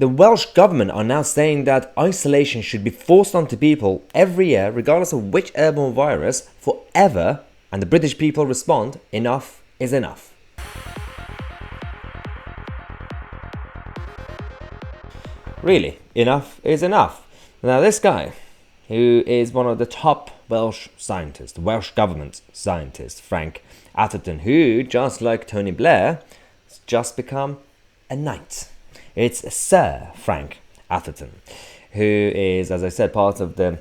The Welsh government are now saying that isolation should be forced onto people every year, regardless of which airborne virus, forever, and the British people respond, enough is enough. Really, enough is enough. Now this guy, who is one of the top Welsh scientists, the Welsh government scientist, Frank Atherton, who, just like Tony Blair, has just become a knight. It's Sir Frank Atherton, who is, as I said, part of the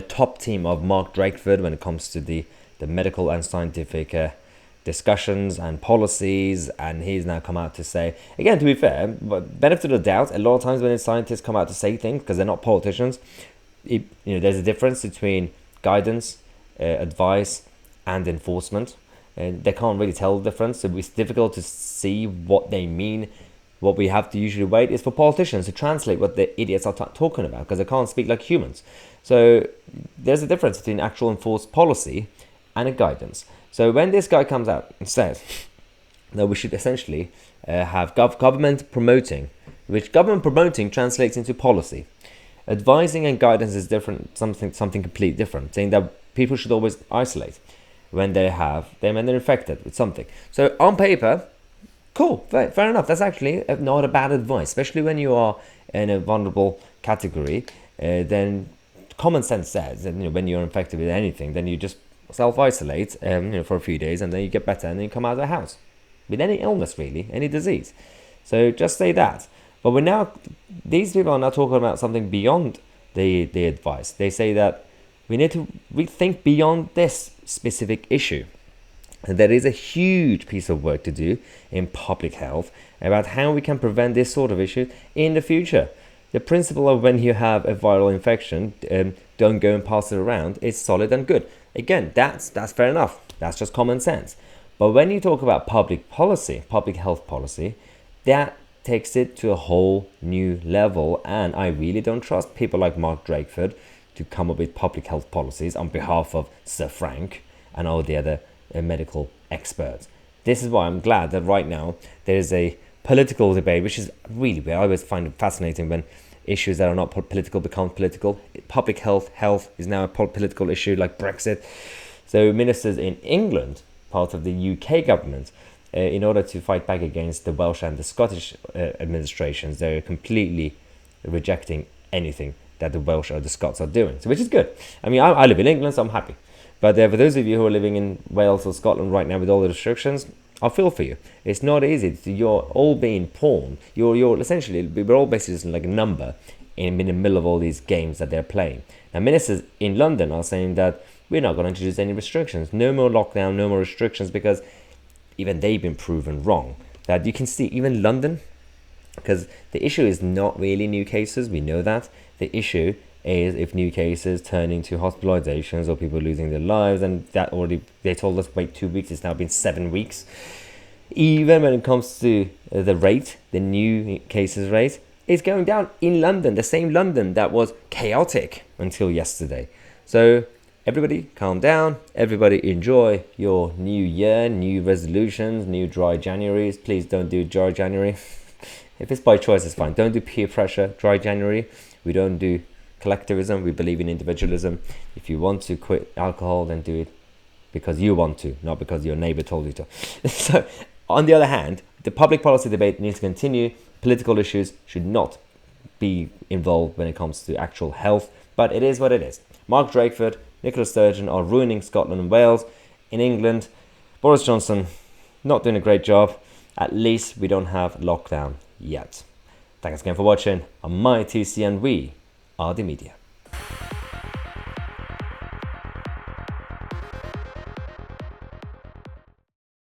top team of Mark Drakeford when it comes to the medical and scientific discussions and policies, and he's now come out to say, again, to be fair, but benefit of the doubt, a lot of times when scientists come out to say things, because they're not politicians, there's a difference between guidance, advice, and enforcement. And they can't really tell the difference, so it's difficult to see what they mean. What we have to usually wait is for politicians to translate what the idiots are talking about, because they can't speak like humans. So there's a difference between actual enforced policy and a guidance. So when this guy comes out and says that we should essentially have government promoting, which government promoting translates into policy. Advising and guidance is different, something completely different, saying that people should always isolate when they're infected with something. So on paper, cool, fair enough. That's actually not a bad advice, especially when you are in a vulnerable category. Then common sense says that when you're infected with anything, then you just self-isolate for a few days, and then you get better, and then you come out of the house with any illness, really, any disease. So just say that. But these people are now talking about something beyond the advice. They say that we need to rethink beyond this specific issue. And there is a huge piece of work to do in public health about how we can prevent this sort of issue in the future. The principle of when you have a viral infection, don't go and pass it around, is solid and good. Again, that's fair enough. That's just common sense. But when you talk about public policy, public health policy, that takes it to a whole new level. And I really don't trust people like Mark Drakeford to come up with public health policies on behalf of Sir Frank and all the other medical experts. This is why I'm glad that right now there is a political debate, which is really weird. I always find it fascinating when issues that are not political become political. Public health is now a political issue, like Brexit. So ministers in England, part of the UK government, in order to fight back against the Welsh and the Scottish administrations, they're completely rejecting anything that the Welsh or the Scots are doing, so which is good. I mean, I live in England, so I'm happy. But for those of you who are living in Wales or Scotland right now with all the restrictions, I feel for you. It's not easy. You're all being pawned. You're essentially, we're all basically just like a number in the middle of all these games that they're playing. Now, ministers in London are saying that we're not going to introduce any restrictions. No more lockdown, no more restrictions, because even they've been proven wrong. That you can see, even London, because the issue is not really new cases, we know that. The issue is if new cases turn into hospitalizations or people losing their lives, and that already, they told us wait 2 weeks, it's now been 7 weeks. Even when it comes to the rate, the new cases rate, is going down in London, the same London that was chaotic until yesterday. So everybody calm down, everybody enjoy your new year, new resolutions, new dry Januaries. Please don't do dry January. If it's by choice, it's fine. Don't do peer pressure, dry January. We don't do collectivism, we believe in individualism. If you want to quit alcohol, then do it because you want to, not because your neighbor told you to. So, on the other hand, the public policy debate needs to continue. Political issues should not be involved when it comes to actual health, but it is what it is. Mark Drakeford, Nicola Sturgeon are ruining Scotland and Wales. In England, Boris Johnson not doing a great job. At least we don't have lockdown yet. Thanks again for watching. I'm Tousi and we are the media.